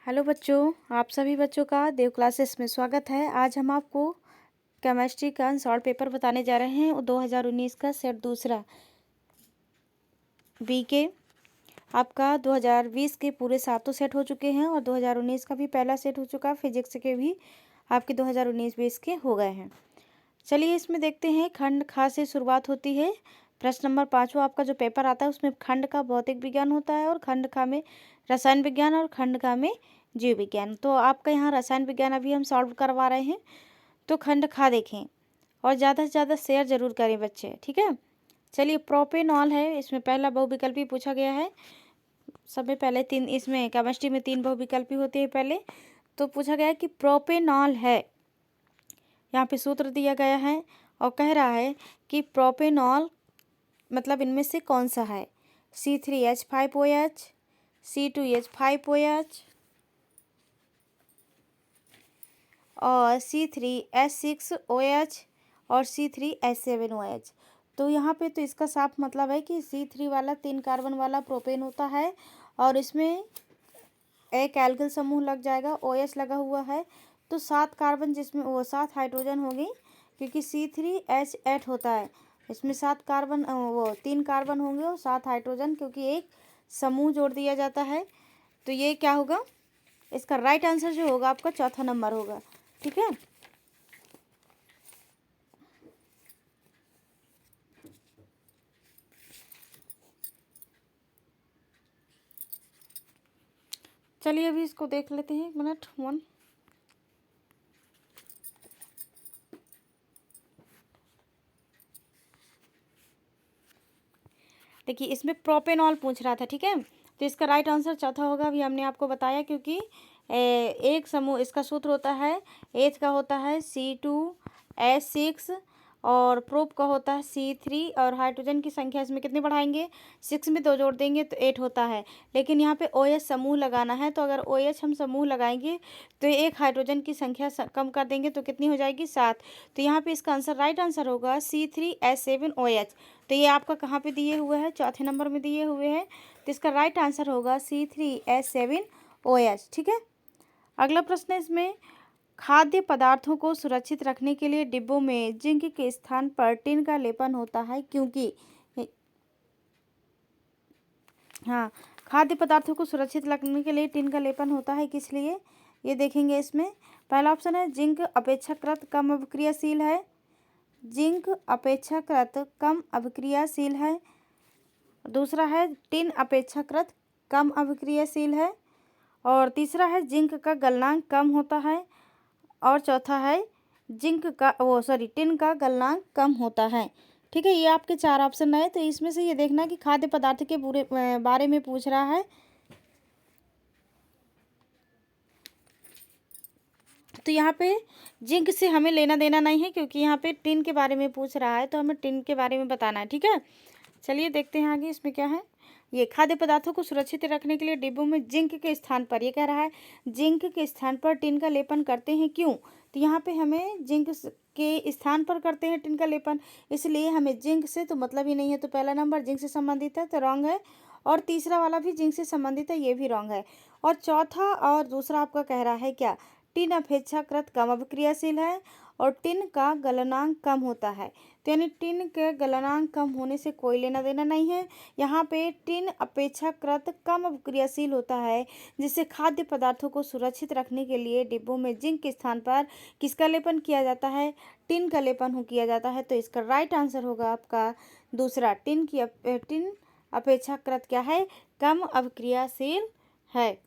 Hello बच्चों, आप सभी बच्चों का देव क्लासेस में स्वागत है। आज हम आपको केमिस्ट्री का शॉर्ट पेपर बताने जा रहे हैं। 2019 का सेट दूसरा बी के आपका 2020 के पूरे 7 सेट हो चुके हैं और 2019 का भी पहला सेट हो चुका है। फिजिक्स के भी आपके 2019-20 के हो गए हैं। चलिए इसमें देखते हैं। खंड खा से शुरुआत होती है। प्रश्न नंबर 5वां आपका जो पेपर आता है उसमें खंड का भौतिक विज्ञान होता है और खंड खा में रसायन विज्ञान और खंड खा में जीव विज्ञान। तो आपका यहाँ रसायन विज्ञान अभी हम सॉल्व करवा रहे हैं। तो खंड खा देखें और ज़्यादा से ज़्यादा शेयर जरूर करें बच्चे, ठीक है। चलिए प्रोपेनॉल है, इसमें पहला बहुविकल्पी पूछा गया है। सब में पहले तीन, इसमें केमिस्ट्री में 3 बहुविकल्पी होती है पहले। तो पूछा गया है कि प्रोपेनॉल है, यहाँ पे सूत्र दिया गया है और कह रहा है कि प्रोपेनॉल मतलब इनमें से कौन सा है। C3H5OH, C2H5OH और C3H6OH और C3H7OH। तो यहाँ पे तो इसका साफ मतलब है कि C3 वाला 3 कार्बन वाला प्रोपेन होता है और इसमें एक एल्किल समूह लग जाएगा, OH लगा हुआ है। तो 7 कार्बन, जिसमें वो 7 हाइड्रोजन होगी क्योंकि C3H8 होता है। इसमें 7 कार्बन, वो 3 कार्बन होंगे और 7 हाइड्रोजन, क्योंकि एक समूह जोड़ दिया जाता है। तो ये क्या होगा, इसका राइट आंसर जो होगा आपका चौथा नंबर होगा, ठीक है। चलिए अभी इसको देख लेते हैं, 1 मिनट। देखिए इसमें प्रोपेनॉल पूछ रहा था, ठीक है। तो इसका राइट आंसर चौथा होगा। अभी हमने आपको बताया क्योंकि एक समूह, इसका सूत्र होता है एच का होता है C2H6 और प्रोप का होता है C3 और हाइड्रोजन की संख्या इसमें कितनी बढ़ाएंगे, 6 में 2 जोड़ देंगे तो 8 होता है। लेकिन यहाँ पे OH समूह लगाना है, तो अगर OH हम समूह लगाएंगे तो एक हाइड्रोजन की संख्या कम कर देंगे तो कितनी हो जाएगी, 7। तो यहाँ पे इसका आंसर राइट आंसर होगा C3H7OH। तो ये आपका कहाँ पे दिए हुए हैं, चौथे नंबर में दिए हुए हैं। तो इसका राइट आंसर होगा C3H7OH, ठीक है। अगला प्रश्न है इसमें, खाद्य पदार्थों को सुरक्षित रखने के लिए डिब्बों में जिंक के स्थान पर टिन का लेपन होता है, क्योंकि हाँ, खाद्य पदार्थों को सुरक्षित रखने के लिए टिन का लेपन होता है, किस लिए, ये देखेंगे। इसमें पहला ऑप्शन है जिंक अपेक्षाकृत कम अभिक्रियाशील है, जिंक अपेक्षाकृत कम अभिक्रियाशील है। दूसरा है टिन अपेक्षाकृत कम अभिक्रियाशील है और तीसरा है जिंक का गलनांक कम होता है और चौथा है टिन का गलनांक कम होता है, ठीक है। ये आपके 4 ऑप्शन है। तो इसमें से ये देखना कि खाद्य पदार्थ के पूरे बारे में पूछ रहा है। तो यहाँ पे जिंक से हमें लेना देना नहीं है क्योंकि यहाँ पे टिन के बारे में पूछ रहा है, तो हमें टिन के बारे में बताना है, ठीक है। चलिए देखते हैं आगे इसमें क्या है। ये खाद्य पदार्थों को सुरक्षित रखने के लिए डिब्बों में जिंक के स्थान पर, ये कह रहा है जिंक के स्थान पर टिन का लेपन करते हैं, क्यों। तो यहाँ पे हमें जिंक के स्थान पर करते हैं टिन का लेपन, इसलिए हमें जिंक से तो मतलब ही नहीं है। तो पहला नंबर जिंक से संबंधित है तो रॉन्ग है, और तीसरा वाला भी जिंक से संबंधित है, ये भी रॉन्ग है। और चौथा और दूसरा आपका कह रहा है क्या, टिन अपेक्षाकृत कम अभिक्रियाशील है और टिन का गलनांक कम होता है। तो यानी टिन के गलनांक कम होने से कोई लेना देना नहीं है। यहाँ पे टिन अपेक्षाकृत कम अभिक्रियाशील होता है, जिससे खाद्य पदार्थों को सुरक्षित रखने के लिए डिब्बों में जिंक के स्थान पर किसका लेपन किया जाता है, टिन का लेपन किया जाता है। तो इसका राइट आंसर होगा आपका दूसरा, टिन अपेक्षाकृत क्या है, कम अभिक्रियाशील है।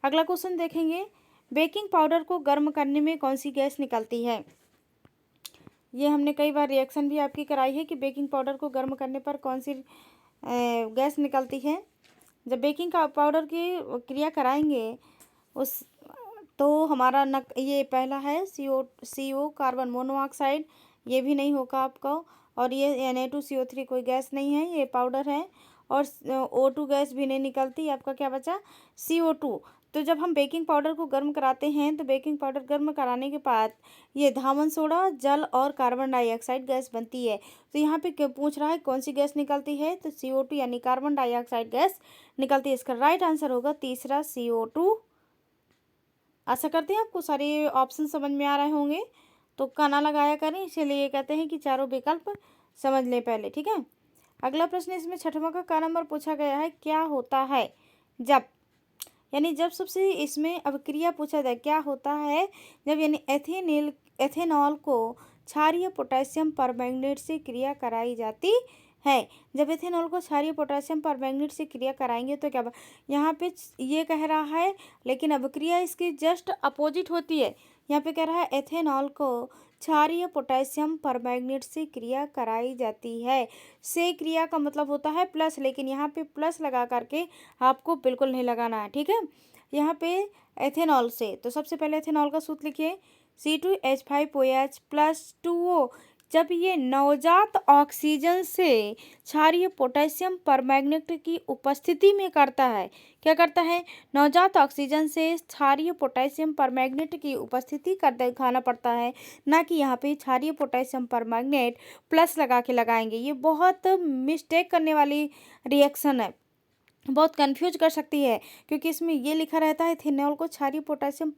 अगला क्वेश्चन देखेंगे, बेकिंग पाउडर को गर्म करने में कौन सी गैस निकलती है। ये हमने कई बार रिएक्शन भी आपकी कराई है कि बेकिंग पाउडर को गर्म करने पर कौन सी गैस निकलती है। जब बेकिंग का पाउडर की क्रिया कराएंगे उस तो हमारा ये पहला है CO कार्बन मोनोऑक्साइड, ये भी नहीं होगा आपका। और ये Na2CO3 कोई गैस नहीं है, ये पाउडर है। और O2 गैस भी नहीं निकलती। आपका क्या बचा, CO2। तो जब हम बेकिंग पाउडर को गर्म कराते हैं तो बेकिंग पाउडर गर्म कराने के बाद ये धावन सोडा, जल और कार्बन डाइऑक्साइड गैस बनती है। तो यहाँ पे क्या पूछ रहा है, कौन सी गैस निकलती है, तो CO2 यानी कार्बन डाइऑक्साइड गैस निकलती है। इसका राइट आंसर होगा तीसरा, CO2। आशा करते हैं आपको सारे ऑप्शन समझ में आ रहे होंगे, तो काना लगाया करें, इसीलिए कहते हैं कि चारों विकल्प समझ लें पहले, ठीक है। अगला प्रश्न इसमें छठवां का नंबर पूछा गया है, क्या होता है जब, यानी जब सबसे इसमें अभिक्रिया पूछा जाए, क्या होता है जब, यानी एथेनॉल को क्षारीय पोटेशियम परमैंगनेट से क्रिया कराई जाती है। जब एथेनॉल को क्षारीय पोटेशियम परमैंगनेट से क्रिया कराएंगे तो क्या यहाँ पे ये कह रहा है, लेकिन अभिक्रिया इसकी जस्ट अपोजिट होती है। यहाँ पे कह रहा है एथेनॉल को क्षारीय पोटेशियम परमैंगनेट से क्रिया कराई जाती है। से क्रिया का मतलब होता है प्लस, लेकिन यहाँ पे प्लस लगा करके आपको बिल्कुल नहीं लगाना है, ठीक है। यहाँ पे एथेनॉल से, तो सबसे पहले एथेनॉल का सूत्र लिखिए, C2H5OH प्लस 2O। जब ये नवजात ऑक्सीजन से क्षारीय पोटेशियम परमैंगनेट की उपस्थिति में करता है, क्या करता है, नवजात ऑक्सीजन से क्षारीय पोटेशियम परमैंगनेट की उपस्थिति कर दिखाना पड़ता है, ना कि यहाँ पे क्षारीय पोटेशियम परमैंगनेट प्लस लगा के लगाएंगे। ये बहुत मिस्टेक करने वाली रिएक्शन है, बहुत कंफ्यूज कर सकती है, क्योंकि इसमें ये लिखा रहता है इथेनॉल को क्षारीय पोटेशियम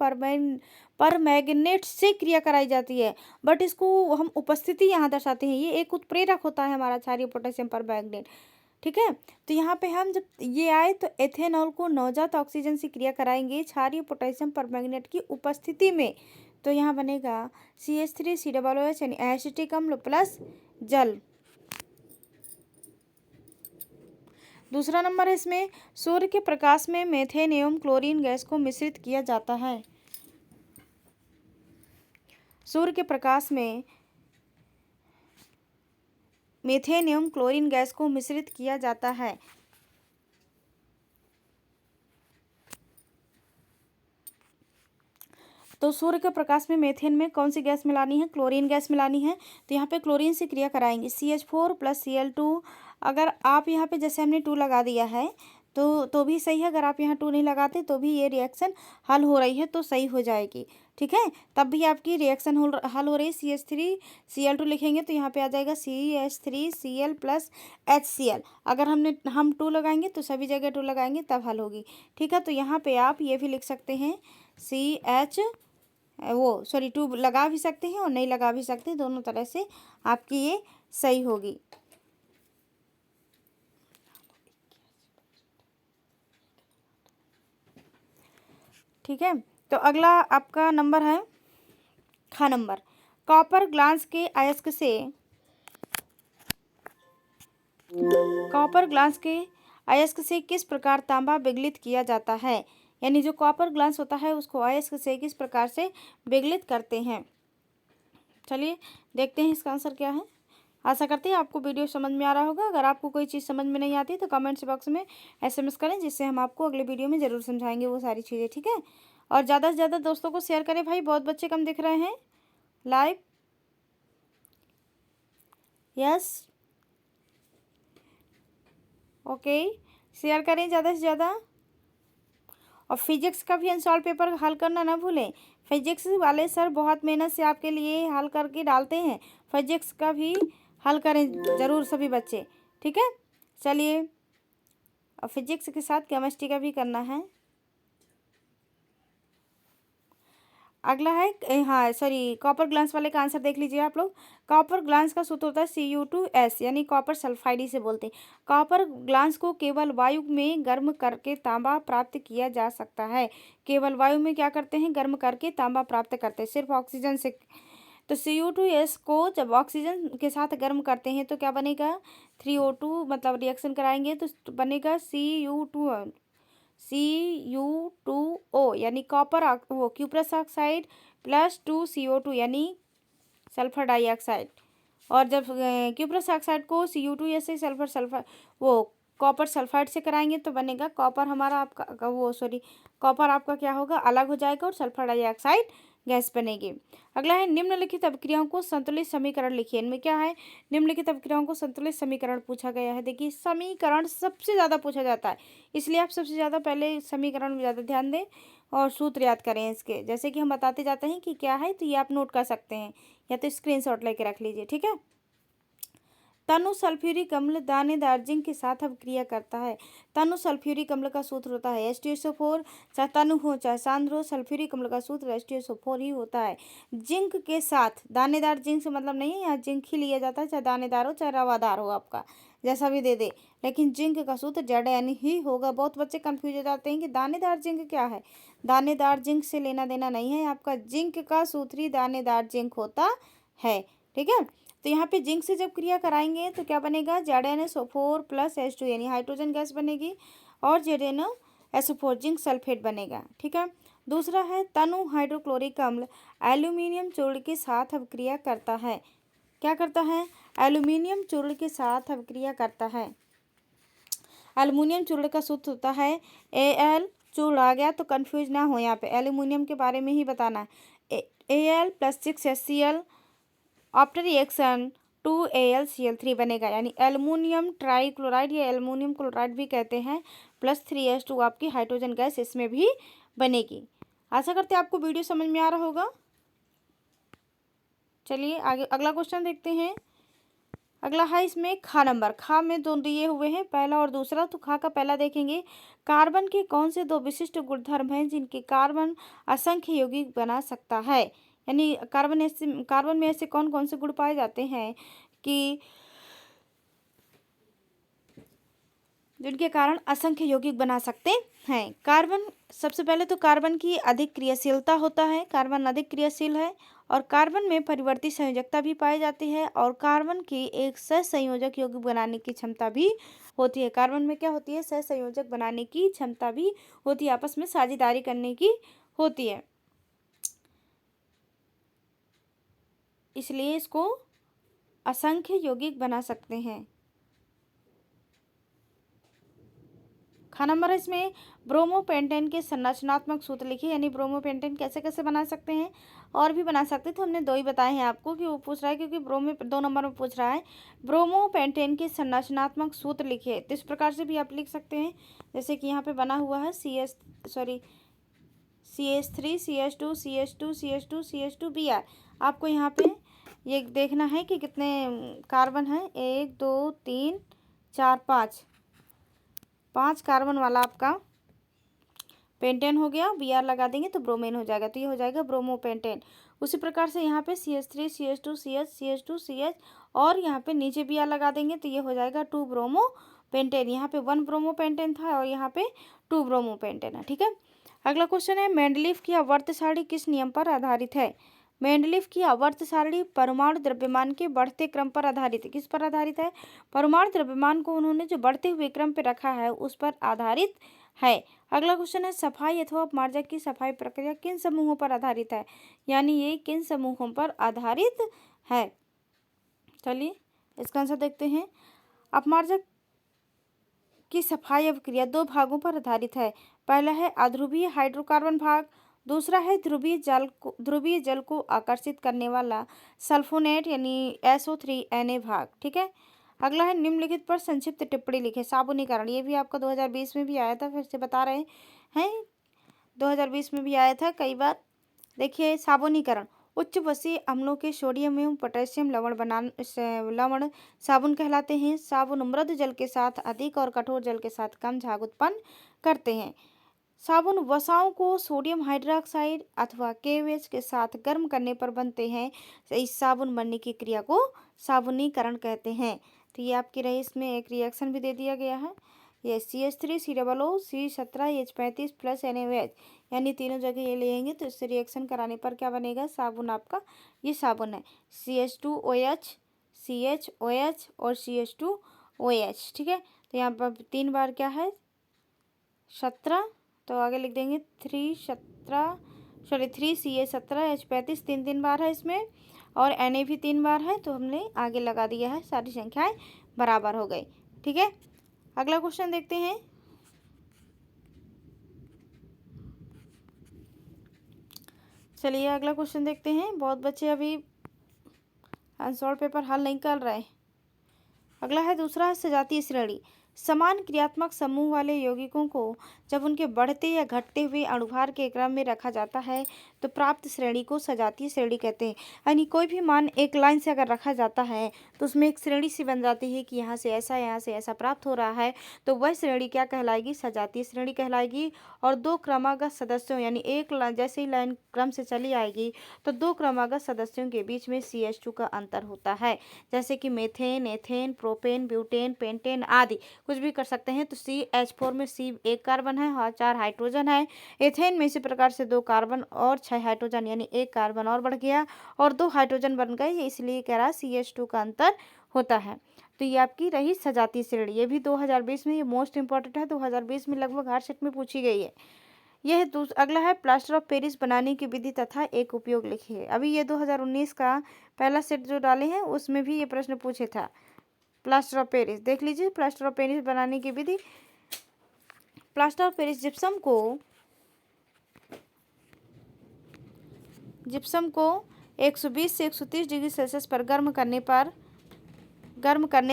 परमैंगनेट से क्रिया कराई जाती है, बट इसको हम उपस्थिति यहाँ दर्शाते हैं। ये एक उत्प्रेरक होता है हमारा क्षारीय पोटेशियम परमैंगनेट, ठीक है। तो यहाँ पे हम जब ये आए तो एथेनॉल को नवजात ऑक्सीजन से क्रिया कराएंगे क्षारीय पोटेशियम परमैंगनेट की उपस्थिति में, तो यहाँ बनेगा CH3COOH यानी एसिटिक अम्ल प्लस जल। दूसरा नंबर है इसमें, सूर्य के प्रकाश में मेथेन एवं क्लोरीन गैस को मिश्रित किया जाता है। सूर्य के प्रकाश में मेथेन एवं क्लोरीन गैस को मिश्रित किया जाता है। तो सूर्य के प्रकाश में मेथेन में कौन सी गैस मिलानी है, क्लोरीन गैस मिलानी है। तो यहाँ पे क्लोरीन से क्रिया कराएंगे, CH4 प्लस Cl2। अगर आप यहाँ पे जैसे हमने 2 लगा दिया है तो भी सही है, अगर आप यहाँ 2 नहीं लगाते तो भी ये रिएक्शन हल हो रही है तो सही हो जाएगी, ठीक है। तब भी आपकी रिएक्शन हल हो रही है। CH3Cl2 लिखेंगे तो यहाँ पे आ जाएगा CH3Cl प्लस HCl। अगर हम 2 लगाएंगे तो सभी जगह 2 लगाएंगे तब हल होगी, ठीक है। तो यहाँ पे आप ये भी लिख सकते हैं, 2 लगा भी सकते हैं और नहीं लगा भी सकते, दोनों तरह से आपकी ये सही होगी। ठीक है, तो अगला आपका नंबर है नंबर, कॉपर ग्लास के अयस्क से किस प्रकार तांबा विगलित किया जाता है। यानी जो कॉपर ग्लास होता है उसको अयस्क से किस प्रकार से विगलित करते हैं। चलिए देखते हैं इसका आंसर क्या है। आशा करते हैं आपको वीडियो समझ में आ रहा होगा। अगर आपको कोई चीज़ समझ में नहीं आती तो कमेंट्स बॉक्स में SMS करें, जिससे हम आपको अगले वीडियो में ज़रूर समझाएंगे वो सारी चीज़ें, ठीक है। और ज़्यादा से ज़्यादा दोस्तों को शेयर करें भाई, बहुत बच्चे कम दिख रहे हैं लाइव। यस, ओके, शेयर करें ज़्यादा से ज़्यादा। और फिजिक्स का भी अनसॉल्व पेपर हल करना ना भूलें। फिजिक्स वाले सर बहुत मेहनत से आपके लिए हल करके डालते हैं, फिजिक्स का भी हल करें ज़रूर सभी बच्चे, ठीक है। चलिए, और फिजिक्स के साथ केमिस्ट्री का भी करना है। अगला है, हाँ सॉरी, कॉपर ग्लास वाले का आंसर देख लीजिए आप लोग। कॉपर ग्लास का सूत्र होता है Cu2S, यानी कॉपर सल्फाइड इसे बोलते हैं। कॉपर ग्लास को केवल वायु में गर्म करके तांबा प्राप्त किया जा सकता है। केवल वायु में क्या करते हैं, गर्म करके तांबा प्राप्त करते हैं, सिर्फ ऑक्सीजन से। तो Cu2S को जब ऑक्सीजन के साथ गर्म करते हैं तो क्या बनेगा, 3O2, मतलब रिएक्शन कराएंगे तो बनेगा Cu2O, यानी क्यूप्रस ऑक्साइड प्लस 2CO2 यानी सल्फर डाइऑक्साइड। और जब क्यूप्रस ऑक्साइड को Cu2S से कॉपर सल्फाइड से कराएंगे तो बनेगा कॉपर हमारा आपका कॉपर आपका क्या होगा, अलग हो जाएगा और सल्फर डाइऑक्साइड गैस बनेगी। अगला है निम्नलिखित अभिक्रियाओं को संतुलित समीकरण लिखिए। इनमें क्या है, निम्नलिखित अभिक्रियाओं को संतुलित समीकरण पूछा गया है। देखिए समीकरण सबसे ज़्यादा पूछा जाता है, इसलिए आप सबसे ज़्यादा पहले समीकरण में ज़्यादा ध्यान दें और सूत्र याद करें इसके। जैसे कि हम बताते जाते हैं कि क्या है, तो ये आप नोट कर सकते हैं या तो स्क्रीनशॉट लेके रख लीजिए, ठीक है। तनु सल्फ्यूरिक अम्ल दानेदार जिंक के साथ अभिक्रिया करता है। तनु सल्फ्यूरिक अम्ल का सूत्र होता है H2SO4, चाहे तनु हो चाहे सांद्र हो, सल्फ्यूरिक अम्ल का सूत्र H2SO4 ही होता है। जिंक के साथ, दानेदार जिंक से मतलब नहीं है, यहाँ जिंक ही लिया जाता है, चाहे दानेदार हो चाहे रवादार हो, आपका जैसा भी दे दे, लेकिन जिंक का सूत्र ZN ही होगा। बहुत बच्चे कंफ्यूज हो जाते हैं कि दानेदार जिंक क्या है। दानेदार जिंक से लेना देना नहीं है, आपका जिंक का सूत्र ही दानेदार जिंक होता है, ठीक है। तो यहाँ पे जिंक से जब क्रिया कराएंगे तो क्या बनेगा, ZnSO4 प्लस H2 यानी हाइड्रोजन गैस बनेगी, और ZnSO4 जिंक सल्फेट बनेगा, ठीक है। दूसरा है तनु हाइड्रोक्लोरिक अम्ल एल्यूमिनियम चूर्ण के साथ अभिक्रिया करता है। क्या करता है, एल्यूमिनियम चूर्ण के साथ अभिक्रिया करता है। एल्यूमिनियम चूर्ण का सूत्र होता है Al, चूर्ण आ गया तो कंफ्यूज ना हो, यहाँ पे एल्यूमिनियम के बारे में ही बताना है। Al plus 6HCl after reaction 2AlCl3 बनेगा, यानी एल्युमिनियम ट्राइक्लोराइड या एल्युमिनियम क्लोराइड भी कहते हैं, प्लस 3H2 आपकी हाइड्रोजन गैस इसमें भी बनेगी। आशा करते हैं आपको वीडियो समझ में आ रहा होगा। चलिए आगे अगला क्वेश्चन देखते हैं। अगला है इसमें खा नंबर, खा में दो दिए हुए हैं, पहला और दूसरा। तो खा का पहला देखेंगे, कार्बन के कौन से दो विशिष्ट गुणधर्म हैं जिनके कार्बन असंख्य यौगिक बना सकता है। यानी कार्बन में ऐसे कौन कौन से गुण पाए जाते हैं कि जिनके कारण असंख्य यौगिक बना सकते हैं। कार्बन, सबसे पहले तो कार्बन की अधिक क्रियाशीलता होता है, कार्बन अधिक क्रियाशील है, और कार्बन में परिवर्ती संयोजकता भी पाई जाती है, और कार्बन की एक सहसंयोजक यौगिक बनाने की क्षमता भी होती है। कार्बन में क्या होती है, सहसंयोजक बनाने की क्षमता भी होती है, आपस में साझेदारी करने की होती है, इसलिए इसको असंख्य यौगिक बना सकते हैं। खा नंबर इसमें ब्रोमोपेंटेन के संरचनात्मक सूत्र लिखिए, यानी ब्रोमोपेंटेन कैसे कैसे बना सकते हैं, और भी बना सकते हैं, तो हमने दो ही बताए हैं आपको कि वो पूछ रहा है, क्योंकि ब्रोमो 2 नंबर में पूछ रहा है। ब्रोमोपेंटेन के संरचनात्मक सूत्र लिखिए, तो इस प्रकार से भी आप लिख सकते हैं, जैसे कि यहाँ पे बना हुआ है CH3 CH2 CH2 CH2 CH2 Br। आपको यहाँ पे ये देखना है कि कितने कार्बन हैं, 1 2 3 4 5 कार्बन वाला आपका पेंटेन हो गया। Br लगा देंगे तो ब्रोमेन हो जाएगा, तो ये हो जाएगा ब्रोमोपेंटेन। उसी प्रकार से यहाँ पे CH3 CH2 CH CH2 CH, और यहाँ पे नीचे Br लगा देंगे तो ये हो जाएगा 2 ब्रोमोपेंटेन। यहाँ पे 1 ब्रोमोपेंटेन था और यहाँ पे 2 ब्रोमोपेंटेन है, ठीक है। अगला क्वेश्चन है, मेंडलीफ की आवर्त सारणी किस नियम पर आधारित है। मेंडलीफ की आवर्त सारणी परमाणु द्रव्यमान के बढ़ते क्रम पर आधारित है। किस पर आधारित है, परमाणु द्रव्यमान को उन्होंने जो बढ़ते हुए क्रम पर रखा है उस पर आधारित है। अगला क्वेश्चन है, सफाई अथवा अपमार्जक की सफाई प्रक्रिया किन समूहों पर आधारित है, यानी ये किन समूहों पर आधारित है। चलिए इसका आंसर देखते हैं। अपमार्जक की सफाई अभिक्रिया 2 भागों पर आधारित है। पहला है अध्रुवीय हाइड्रोकार्बन भाग, दूसरा है ध्रुवीय जल को आकर्षित करने वाला सल्फोनेट यानी SO3Na भाग, ठीक है। अगला है निम्नलिखित पर संक्षिप्त टिप्पणी लिखे। साबुनीकरण, ये भी आपका 2020 में भी आया था, फिर से बता रहे हैं, 2020 में भी आया था कई बार। देखिए साबुनीकरण, उच्च वसीय अम्लों के सोडियम एवं पोटेशियम लवण साबुन कहलाते हैं। साबुन मृदु जल के साथ अधिक और कठोर जल के साथ कम झाग उत्पन्न करते हैं। साबुन वसाओं को सोडियम हाइड्रोक्साइड अथवा KOH के साथ गर्म करने पर बनते हैं। इस साबुन बनने की क्रिया को साबुनीकरण कहते हैं। तो ये आपकी रही, इसमें एक रिएक्शन भी दे दिया गया है, ये CH3 COO C17 H35 plus NaOH, यानी तीनों जगह ये लेंगे तो इससे रिएक्शन कराने पर क्या बनेगा, साबुन आपका ये साबुन है CH2OH CHOH और CH2OH, ठीक है। तो यहाँ पर 3 बार क्या है 17, तो आगे लिख देंगे 3CH17 H35 3 बार है इसमें, और Na भी 3 बार है, तो हमने आगे लगा दिया है, सारी संख्याएं बराबर हो गई, ठीक है। अगला क्वेश्चन देखते हैं। चलिए अगला क्वेश्चन देखते हैं। बहुत बच्चे अभी अनसॉल्व पेपर हल नहीं कर रहे। अगला है दूसरा है सजातीय श्रेणी। समान क्रियात्मक समूह वाले यौगिकों को जब उनके बढ़ते या घटते हुए अणुभार के क्रम में रखा जाता है तो प्राप्त श्रेणी को सजातीय श्रेणी कहते हैं। यानी कोई भी मान एक लाइन से अगर रखा जाता है तो उसमें एक श्रेणी सी बन जाती है कि यहाँ से ऐसा प्राप्त हो रहा है, तो वह श्रेणी क्या कहलाएगी? सजातीय श्रेणी कहलाएगी। और दो क्रमागत सदस्यों यानी जैसे ही लाइन क्रम से चली आएगी तो दो क्रमागत सदस्यों के बीच में CH2 का अंतर होता है, जैसे कि methane, ethane, propane, butane, pentane आदि कुछ भी कर सकते हैं। तो CH4 में C एक कार्बन है और 4 हाइड्रोजन है। एथेन में इसी प्रकार से 2 कार्बन और 6 हाइड्रोजन यानी एक कार्बन और बढ़ गया और 2 हाइड्रोजन बन गए, ये इसलिए कह रहा CH2 का अंतर होता है। तो ये आपकी रही सजातीय श्रेणी। ये भी 2020 में ये मोस्ट इंपॉर्टेंट है, 2020 में लगभग हर सेट में पूछी गई है। यह अगला है प्लास्टर ऑफ पेरिस बनाने की विधि तथा एक उपयोग लिखिए। अभी ये 2019 का पहला सेट जो डाले हैं उसमें भी ये प्रश्न पूछे था। प्लास्टर ऑफ पेरिस देख लीजिए। प्लास्टर ऑफ पेरिस बनाने की विधि। प्लास्टर ऑफ पेरिस जिप्सम को 120 से 130 डिग्री सेल्सियस पर गर्म करने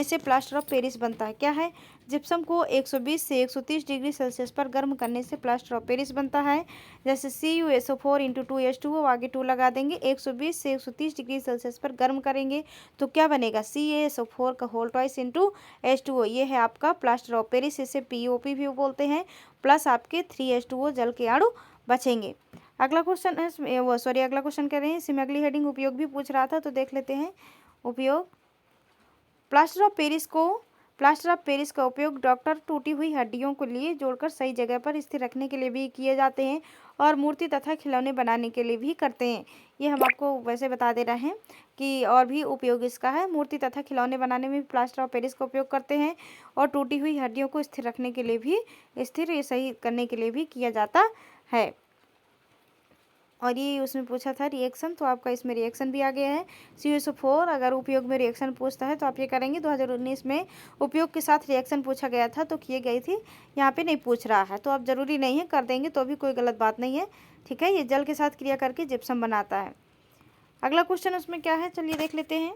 से प्लास्टर ऑफ पेरिस बनता है। क्या है? जिप्सम को 120 से 130 डिग्री सेल्सियस पर गर्म करने से प्लास्टर ऑफ पेरिस बनता है। जैसे CuSO4 × 2H2O, आगे 2 लगा देंगे। 120 से 130 डिग्री सेल्सियस पर गर्म करेंगे तो क्या बनेगा? CaSO4 का होल ट्वाइस × H2O। ये है आपका प्लास्टर ऑफ पेरिस, इसे POP भी बोलते हैं। प्लस आपके 3H2O जल के अणु बचेंगे। अगला क्वेश्चन है अगला क्वेश्चन कह रहे हैं, इसमें अगली हेडिंग उपयोग भी पूछ रहा था तो देख लेते हैं। उपयोग। प्लास्टर ऑफ पेरिस का उपयोग डॉक्टर टूटी हुई हड्डियों को लिए जोड़कर सही जगह पर स्थिर रखने के लिए भी किए जाते हैं और मूर्ति तथा खिलौने बनाने के लिए भी करते हैं। ये हम आपको वैसे बता दे रहे हैं कि और भी उपयोग इसका है। मूर्ति तथा खिलौने बनाने में भी प्लास्टर ऑफ पेरिस का उपयोग करते हैं और टूटी हुई हड्डियों को स्थिर रखने के लिए भी, स्थिर सही करने के लिए भी किया जाता है। और ये उसमें पूछा था रिएक्शन, तो आपका इसमें रिएक्शन भी आ गया है। CuSO4 अगर उपयोग में रिएक्शन पूछता है तो आप ये करेंगे। 2019 में उपयोग के साथ रिएक्शन पूछा गया था तो किए गई थी, यहाँ पे नहीं पूछ रहा है तो आप ज़रूरी नहीं है, कर देंगे तो भी कोई गलत बात नहीं है। ठीक है, ये जल के साथ क्रिया करके जिप्सम बनाता है। अगला क्वेश्चन उसमें क्या है, चलिए देख लेते हैं।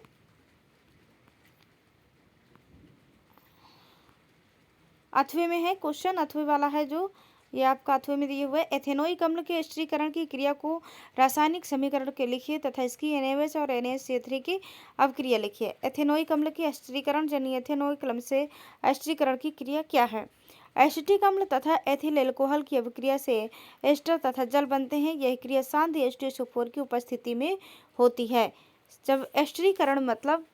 अथवे में है क्वेश्चन, अथवे वाला है जो ये आपका अथवे में दिए हुए। एथेनोइक अम्ल के एस्टरीकरण की क्रिया को रासायनिक समीकरण के लिखिए तथा इसकी NaOH और NaCO3 की अवक्रिया लिखिए। एथेनोइक अम्ल की एस्टरीकरण यानी एथेनोइक अम्ल से एस्टरीकरण की क्रिया क्या है? एसिटिक अम्ल तथा एथिल एल्कोहल की अभिक्रिया से एस्टर तथा जल बनते हैं। यह क्रिया सांद्र H2SO4 की उपस्थिति में होती है। जब एस्टरीकरण मतलब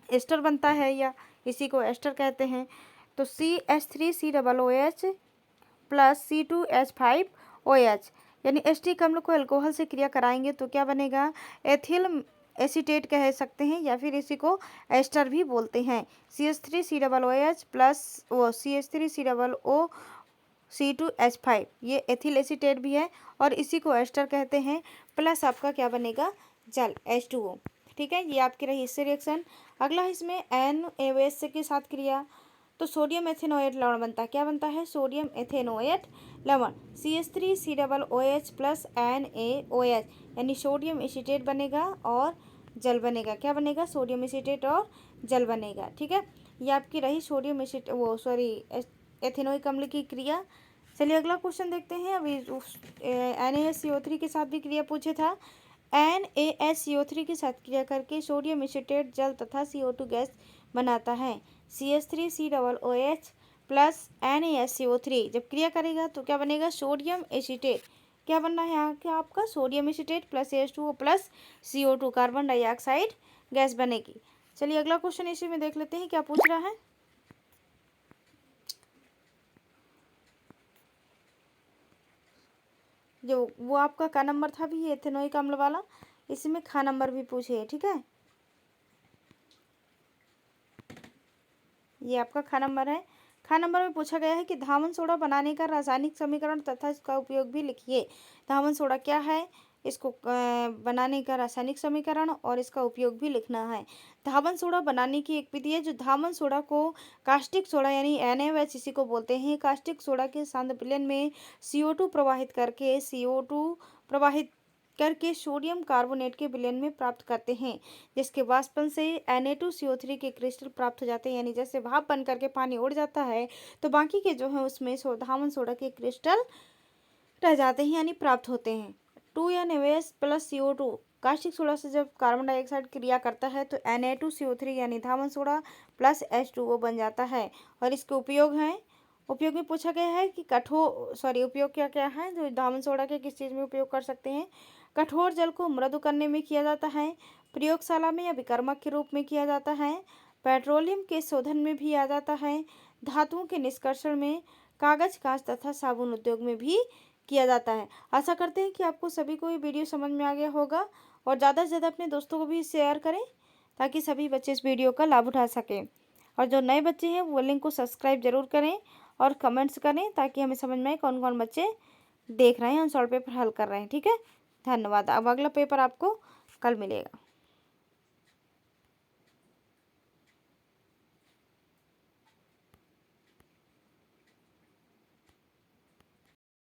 एस्टर बनता है या इसी को एस्टर कहते हैं, तो CH3COOH प्लस C2H5OH यानी एस्टिक अम्ल को अल्कोहल से क्रिया कराएंगे तो क्या बनेगा? एथिल एसीटेट कह सकते हैं या फिर इसी को एस्टर भी बोलते हैं। CH3COOH प्लस CH3COO C2H5 ये एथिल एसीटेट भी है और इसी को एस्टर कहते हैं। प्लस आपका क्या बनेगा? जल H2O। ठीक है, ये आपकी रही इससे रिएक्शन। अगला इसमें NaOH के साथ क्रिया, तो सोडियम एथेनोएट लवण बनता है। क्या बनता है? सोडियम एथेनोएट लवण। CH3COOH प्लस NaOH यानी सोडियम एसीटेट बनेगा और जल बनेगा। क्या बनेगा? सोडियम एसीटेट और जल बनेगा। ठीक है, ये आपकी रही सोडियम एथेनोइक अम्ल की क्रिया। चलिए अगला क्वेश्चन देखते हैं। अभी NaCO3 के साथ भी क्रिया पूछे था। NaCO3 के साथ क्रिया करके सोडियम एसीटेट जल तथा CO2 गैस बनाता है। CH3COOH प्लस NaCO3 जब क्रिया करेगा तो क्या बनेगा? Sodium acetate. क्या बनना है यहाँ क्या आपका? Sodium acetate plus H2O plus CO2 carbon dioxide gas बनेगी। चलिए अगला क्वेश्चन इसी में देख लेते हैं क्या पूछ रहा है। जो वो आपका का नंबर था भी एथेनोइक अम्ल वाला, इसमें खा नंबर भी पूछे है। ठीक है, ये आपका खा नंबर है। खा नंबर में पूछा गया है कि धावन सोडा बनाने का रासायनिक समीकरण तथा इसका उपयोग भी लिखिए। धावन सोडा क्या है, इसको बनाने का रासायनिक समीकरण और इसका उपयोग भी लिखना है। धावन सोडा बनाने की एक विधि है जो धावन सोडा को कास्टिक सोडा यानी NaOH इसी को बोलते हैं। कास्टिक सोडा के सांद्र विलयन में CO2 प्रवाहित करके CO2 प्रवाहित करके सोडियम कार्बोनेट के विलयन में प्राप्त करते हैं, जिसके वाष्पन से Na2CO3 के क्रिस्टल प्राप्त हो जाते हैं। यानी जैसे भाप बन करके पानी उड़ जाता है तो बाकी के जो है उसमें धामन सोडा के क्रिस्टल रह जाते हैं यानी प्राप्त होते हैं। 2NaOH plus CO2 caustic soda से जब कार्बन डाइऑक्साइड क्रिया करता है तो Na2CO3 यानी धामन सोडा प्लस H2O बन जाता है। और इसके उपयोग हैं, उपयोग में पूछा गया है कि उपयोग क्या क्या है जो धामन सोडा के किस चीज़ में उपयोग कर सकते हैं। कठोर जल को मृदु करने में किया जाता है, प्रयोगशाला में या विकर्मक के रूप में किया जाता है, पेट्रोलियम के शोधन में भी आ जाता है, धातुओं के निष्कर्षण में, कागज, कांच तथा साबुन उद्योग में भी किया जाता है। आशा करते हैं कि आपको सभी को ये वीडियो समझ में आ गया होगा और ज़्यादा से ज़्यादा अपने दोस्तों को भी शेयर करें ताकि सभी बच्चे इस वीडियो का लाभ उठा सकें। और जो नए बच्चे हैं वो लिंक को सब्सक्राइब जरूर करें और कमेंट्स करें ताकि हमें समझ में आए कौन कौन बच्चे देख रहे हैं और सॉल्व पेपर हल कर रहे हैं। ठीक है, धन्यवाद। अब अगला पेपर आपको कल मिलेगा।